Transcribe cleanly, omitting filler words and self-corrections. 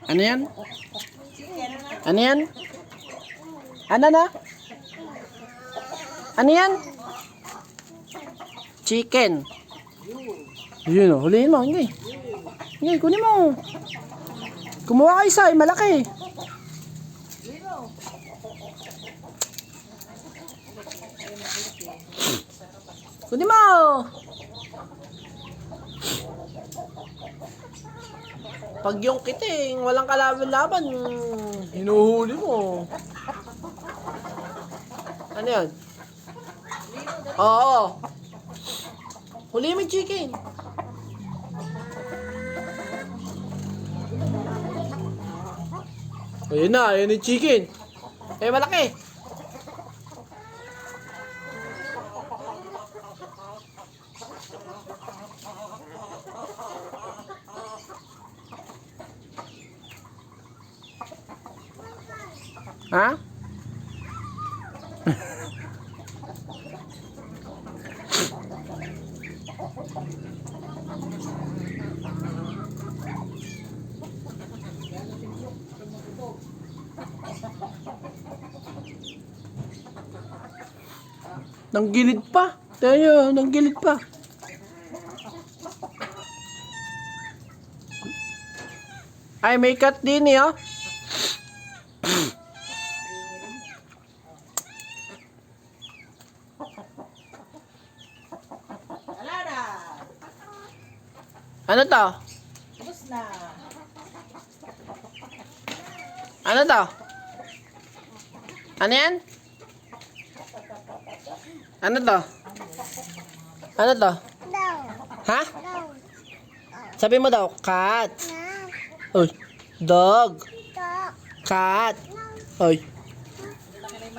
Ano yan? Ano yan? Ano na? Ano yan? Chicken. Yun o, huliin mo. Hindi. Hindi, kunin mo. Kumuha ka isa, malaki. Kunin mo. Pag yung kiting, walang kalaban-laban, hinuhuli mo. Ano yan? Oo. Huli mo yung chicken. Ayun na, ayun yung chicken. Eh, malaki. Ha? Nanggilid pa. Tayo, nanggilid pa. Ay, may cut din eh, oh. Ano to? Tapos na. Ano to? Ano yan? Ano to? Ano to? Ha? Sabi mo daw, cat. Uy, dog. Cat. Uy.